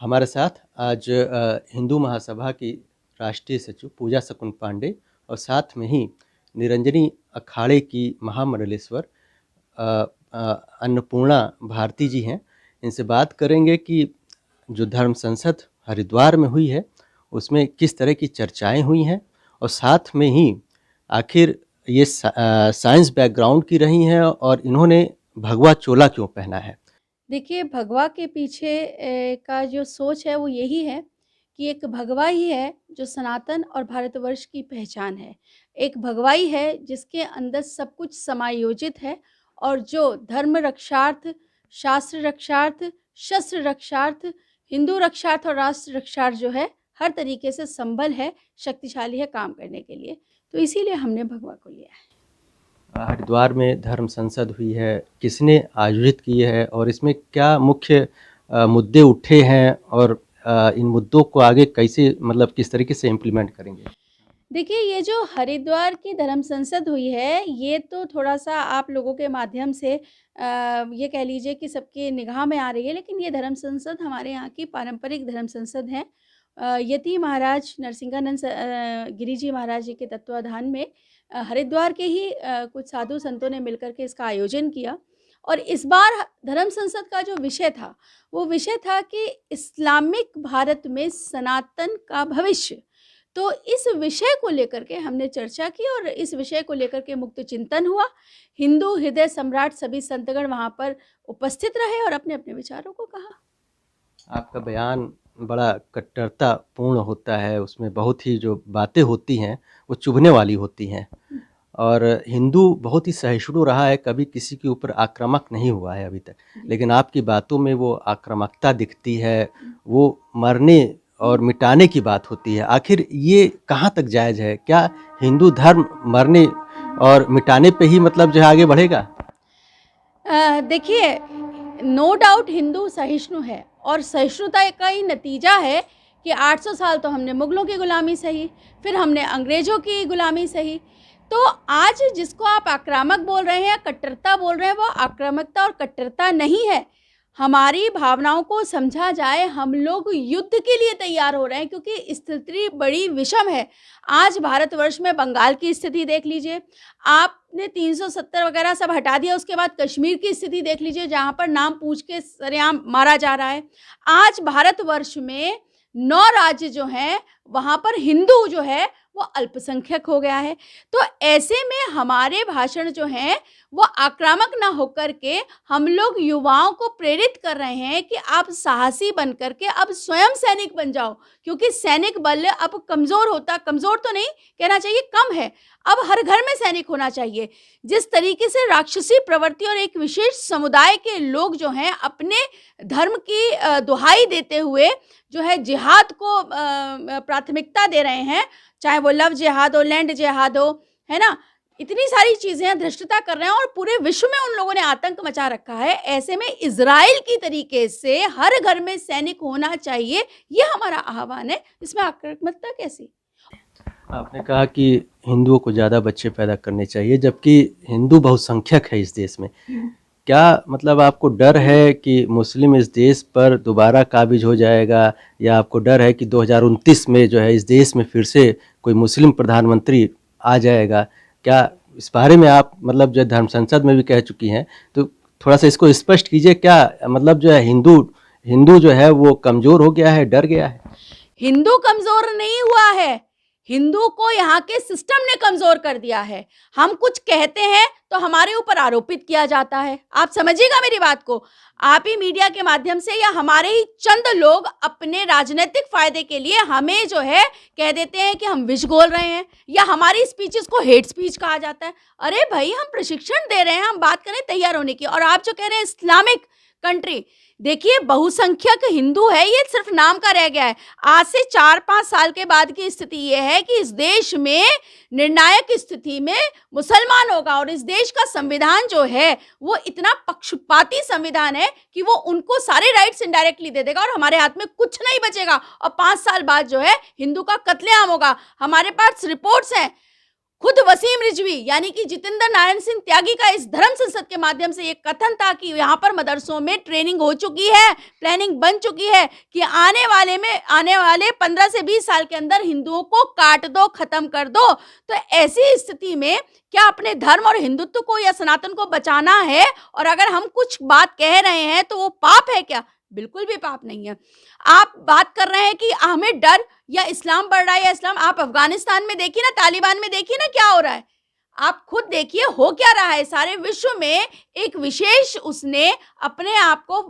हमारे साथ आज हिंदू महासभा की राष्ट्रीय सचिव पूजा सकुन पांडे और साथ में ही निरंजनी अखाड़े की महामंडलेश्वर अ, अन्नपूर्णा भारती जी हैं। इनसे बात करेंगे कि जो धर्म संसद हरिद्वार में हुई है उसमें किस तरह की चर्चाएं हुई हैं और साथ में ही आखिर ये साइंस बैकग्राउंड की रही हैं और इन्होंने भगवा चोला क्यों पहना है। देखिए, भगवा के पीछे का जो सोच है वो यही है कि एक भगवा ही है जो सनातन और भारतवर्ष की पहचान है। एक भगवा ही है जिसके अंदर सब कुछ समायोजित है और जो धर्म रक्षार्थ, शास्त्र रक्षार्थ, शस्त्र रक्षार्थ, हिंदू रक्षार्थ और राष्ट्र रक्षार्थ जो है, हर तरीके से संबल है, शक्तिशाली है काम करने के लिए। तो इसीलिए हमने भगवा को लिया है। हरिद्वार में धर्म संसद हुई है, किसने आयोजित की है और इसमें क्या मुख्य मुद्दे उठे हैं और इन मुद्दों को आगे कैसे मतलब किस तरीके से इम्प्लीमेंट करेंगे। देखिए, ये जो हरिद्वार की धर्म संसद हुई है, ये तो थोड़ा-सा आप लोगों के माध्यम से ये कह लीजिए कि सबकी निगाह में आ रही है, लेकिन ये धर्म संसद हमारे यहाँ की पारंपरिक धर्म संसद है। यति महाराज नरसिंहानंद गिरी जी महाराज जी के तत्वाधान में हरिद्वार के ही कुछ साधु संतों ने मिलकर के इसका आयोजन किया और इस बार धर्म संसद का जो विषय था, वो विषय था कि इस्लामिक भारत में सनातन का भविष्य। तो इस विषय को लेकर के हमने चर्चा की और इस विषय को लेकर के मुक्त चिंतन हुआ। हिंदू हृदय सम्राट सभी संतगण वहाँ पर उपस्थित रहे और अपने-अपने विचारों को कहा। आपका बयान बड़ा कट्टरतापूर्ण होता है, उसमें बहुत ही जो बातें होती हैं वो चुभने वाली होती हैं और हिंदू बहुत ही सहिष्णु रहा है, कभी किसी के ऊपर आक्रामक नहीं हुआ है अभी तक, लेकिन आपकी बातों में वो आक्रामकता दिखती है, वो मरने और मिटाने की बात होती है। आखिर ये कहाँ तक जायज़ है? क्या हिंदू धर्म मरने और मिटाने पे ही मतलब जो है आगे बढ़ेगा? देखिए, नो डाउट हिंदू सहिष्णु है और सहिष्णुता का ही नतीजा है कि 800 साल तो हमने मुगलों की गुलामी सही, फिर हमने अंग्रेज़ों की गुलामी सही। तो आज जिसको आप आक्रामक बोल रहे हैं या कट्टरता बोल रहे हैं, वो आक्रामकता और कट्टरता नहीं है। हमारी भावनाओं को समझा जाए, हम लोग युद्ध के लिए तैयार हो रहे हैं क्योंकि स्थिति बड़ी विषम है। आज भारतवर्ष में बंगाल की स्थिति देख लीजिए, आपने 370 वगैरह सब हटा दिया, उसके बाद कश्मीर की स्थिति देख लीजिए जहाँ पर नाम पूछ के सरेआम मारा जा रहा है। आज भारतवर्ष में 9 राज्य जो हैं, वहाँ पर हिंदू जो है वो अल्पसंख्यक हो गया है। तो ऐसे में हमारे भाषण जो हैं वो आक्रामक ना होकर के हम लोग युवाओं को प्रेरित कर रहे हैं कि आप साहसी बन कर के अब स्वयं सैनिक बन जाओ, क्योंकि सैनिक बल अब कमज़ोर होता, कमज़ोर तो नहीं कहना चाहिए, कम है। अब हर घर में सैनिक होना चाहिए। जिस तरीके से राक्षसी प्रवृत्ति और एक विशेष समुदाय के लोग जो हैं अपने धर्म की दुहाई देते हुए जो है जिहाद को प्राथमिकता दे रहे हैं, चाहे वो लव जिहाद हो, लैंड जिहाद हो, है ना? इतनी सारी चीज़ें हैं, धृष्टता कर रहे हैं और पूरे विश्व में उन लोगों ने आतंक मचा रखा है। ऐसे में इज़राइल की तरीके से हर घर में सैनिक होना चाहिए, ये हमारा आह्वान है। इसमें आक्रामकता कैसी? आपने कहा कि हिंदुओं को ज़्यादा बच्चे पैदा करने चाहिए, जबकि हिंदू बहुसंख्यक है इस देश में। क्या मतलब आपको डर है कि मुस्लिम इस देश पर दोबारा काबिज हो जाएगा, या आपको डर है कि 2029 में जो है इस देश में फिर से कोई मुस्लिम प्रधानमंत्री आ जाएगा? क्या इस बारे में आप मतलब जो धर्म संसद में भी कह चुकी हैं, तो थोड़ा सा इसको स्पष्ट कीजिए। क्या मतलब जो है हिंदू हिंदू जो है वो कमज़ोर हो गया है, डर गया है? हिंदू कमज़ोर नहीं हुआ है, हिंदू को यहाँ के सिस्टम ने कमज़ोर कर दिया है। हम कुछ कहते हैं तो हमारे ऊपर आरोपित किया जाता है। आप समझिएगा मेरी बात को। आप ही मीडिया के माध्यम से या हमारे ही चंद लोग अपने राजनीतिक फ़ायदे के लिए हमें जो है कह देते हैं कि हम विष घोल रहे हैं, या हमारी स्पीचेस को हेट स्पीच कहा जाता है। अरे भाई, हम प्रशिक्षण दे रहे हैं, हम बात करें तैयार होने की, और आप जो कह रहे हैं इस्लामिक कंट्री, देखिए बहुसंख्यक हिंदू है, ये सिर्फ नाम का रह गया है। आज से 4-5 साल के बाद की स्थिति ये है कि इस देश में निर्णायक स्थिति में मुसलमान होगा और इस देश का संविधान जो है वो इतना पक्षपाती संविधान है कि वो उनको सारे राइट्स इनडायरेक्टली दे देगा और हमारे हाथ में कुछ नहीं बचेगा और 5 साल बाद जो है हिंदू का कत्लेआम होगा। हमारे पास रिपोर्ट्स हैं, खुद वसीम रिजवी यानी कि जितेंद्र नारायण सिंह त्यागी का इस धर्म संसद के माध्यम से एक कथन था कि यहाँ पर मदरसों में ट्रेनिंग हो चुकी है, प्लानिंग बन चुकी है कि आने वाले 15 से 20 साल के अंदर हिंदुओं को काट दो, खत्म कर दो। तो ऐसी स्थिति में क्या अपने धर्म और हिंदुत्व को या सनातन को बचाना है? और अगर हम कुछ बात कह रहे हैं तो वो पाप है क्या? बिल्कुल भी पाप नहीं है। आप बात कर रहे हैं कि हमें डर या इस्लाम बढ़ रहा है या इस्लाम, आप अफगानिस्तान में देखिए ना, तालिबान में देखिए ना क्या हो रहा है। आप खुद देखिए हो क्या रहा है। सारे विश्व में एक विशेष उसने अपने आप को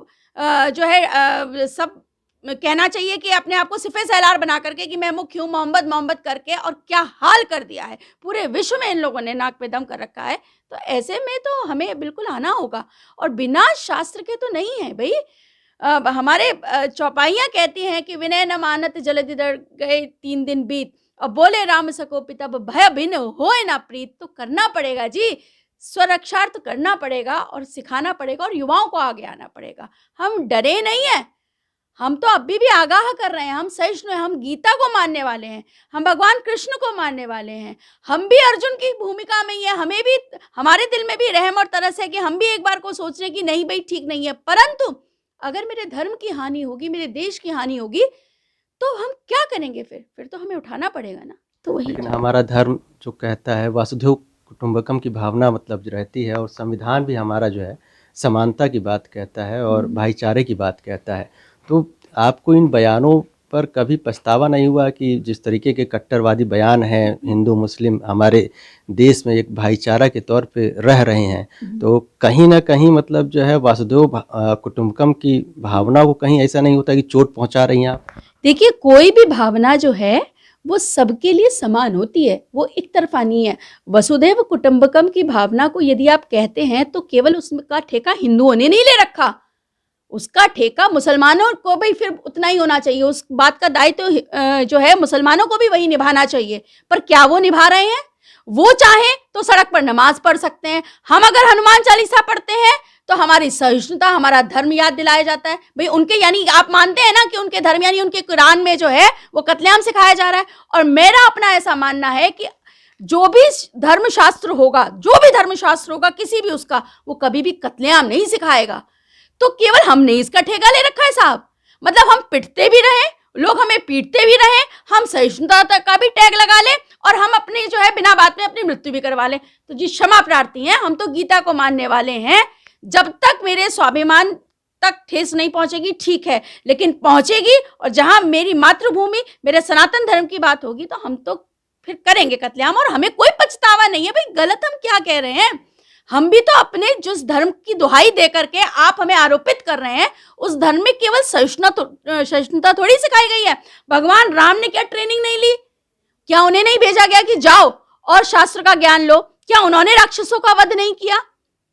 जो है सब कहना चाहिए कि अपने आप को सिफे सैलार बना करके कि मैं मुख्य हूँ, मोहम्मद मोहम्मद करके, और क्या हाल कर दिया है पूरे विश्व में। इन लोगों ने नाक पे दम कर रखा है। तो ऐसे में तो हमें बिल्कुल आना होगा, और बिना शास्त्र के तो नहीं है भाई। हमारे चौपाइयाँ कहती हैं कि विनय न मानत जलधि दर गए 3 दिन बीत, और बोले राम सको पिता भय भिन्न होए ना प्रीत। तो करना पड़ेगा जी, स्वरक्षार्थ करना पड़ेगा और सिखाना पड़ेगा और युवाओं को आगे आना पड़ेगा। हम डरे नहीं हैं, हम तो अभी भी आगाह कर रहे हैं। हम सहिष्णु हैं, हम गीता को मानने वाले हैं, हम भगवान कृष्ण को मानने वाले हैं। हम भी अर्जुन की भूमिका में ही है। हमें भी, हमारे दिल में भी रहम और तरस है कि हम भी एक बार को सोच रहे हैं कि नहीं भाई ठीक नहीं है, परंतु अगर मेरे धर्म की हानि होगी, मेरे देश की हानि होगी, तो हम क्या करेंगे? फिर तो हमें उठाना पड़ेगा ना। तो वही लेकिन हमारा धर्म जो कहता है वासुदेव कुटुंबकम की भावना मतलब जो रहती है, और संविधान भी हमारा जो है समानता की बात कहता है और भाईचारे की बात कहता है। तो आपको इन बयानों पर कभी पछतावा नहीं हुआ कि जिस तरीके के कट्टरवादी बयान हैं, हिंदू मुस्लिम हमारे देश में एक भाईचारा के तौर पे रह रहे हैं, तो कहीं ना कहीं मतलब जो है वासुदेव कुटुंबकम की भावना को कहीं ऐसा नहीं होता कि चोट पहुंचा रही हैं आप? देखिए, कोई भी भावना जो है वो सबके लिए समान होती है, वो एक तरफा नहीं है। वसुधैव कुटुंबकम की भावना को यदि आप कहते हैं तो केवल उसका ठेका हिंदुओं ने नहीं ले रखा, उसका ठेका मुसलमानों को भी फिर उतना ही होना चाहिए। उस बात का दायित्व जो है मुसलमानों को भी वही निभाना चाहिए। पर क्या वो निभा रहे हैं? वो चाहे तो सड़क पर नमाज पढ़ सकते हैं। हम अगर हनुमान चालीसा पढ़ते हैं तो हमारी सहिष्णुता, हमारा धर्म याद दिलाया जाता है। भाई उनके, यानी आप मानते हैं ना कि उनके धर्म यानी उनके कुरान में जो है वो कत्लेआम सिखाया जा रहा है। और मेरा अपना ऐसा मानना है कि जो भी धर्मशास्त्र होगा किसी भी उसका, वो कभी भी कत्लेआम नहीं सिखाएगा। तो केवल हमने इसका ठेका ले रखा है साहब। मतलब हम पिटते भी रहे, लोग हमें पीटते भी रहे, हम सहिष्णुता का भी टैग लगा लें और हम अपनी जो है बिना बात में अपनी मृत्यु भी करवा लें। तो जी क्षमा प्रार्थी हैं, हम तो गीता को मानने वाले हैं। जब तक मेरे स्वाभिमान तक ठेस नहीं पहुंचेगी ठीक है, लेकिन पहुंचेगी, और जहां मेरी मातृभूमि, मेरे सनातन धर्म की बात होगी तो हम तो फिर करेंगे कत्लेआम, और हमें कोई पछतावा नहीं है। भाई गलत हम क्या कह रहे हैं? हम भी तो अपने जिस धर्म की दुहाई दे करके आप हमें आरोपित कर रहे हैं, उस धर्म में केवल सहिष्णुता थोड़ी सिखाई गई है। भगवान राम ने क्या ट्रेनिंग नहीं ली? क्या उन्हें नहीं भेजा गया कि जाओ और शास्त्र का ज्ञान लो? क्या उन्होंने राक्षसों का वध नहीं किया?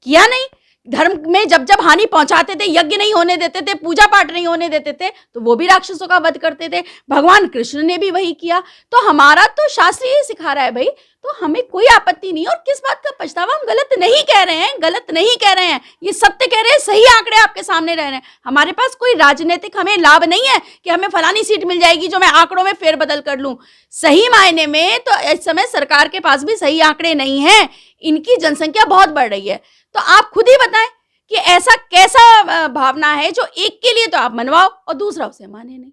किया नहीं। धर्म में जब जब हानि पहुंचाते थे, यज्ञ नहीं होने देते थे, पूजा पाठ नहीं होने देते थे, तो वो भी राक्षसों का वध करते थे। भगवान कृष्ण ने भी वही किया। तो हमारा तो शास्त्र यही सिखा रहा है भाई, तो हमें कोई आपत्ति नहीं। और किस बात का पछतावा? हम गलत नहीं कह रहे हैं, ये सत्य कह रहे हैं, सही आंकड़े आपके सामने रह रहे हैं। हमारे पास कोई राजनीतिक हमें लाभ नहीं है कि हमें फलानी सीट मिल जाएगी जो मैं आंकड़ों में फेरबदल कर लूं। सही मायने में तो इस समय सरकार के पास भी सही आंकड़े नहीं है, इनकी जनसंख्या बहुत बढ़ रही है। तो आप खुद ही बताएं कि ऐसा कैसा भावना है जो एक के लिए तो आप मनवाओ और दूसरा उसे माने नहीं।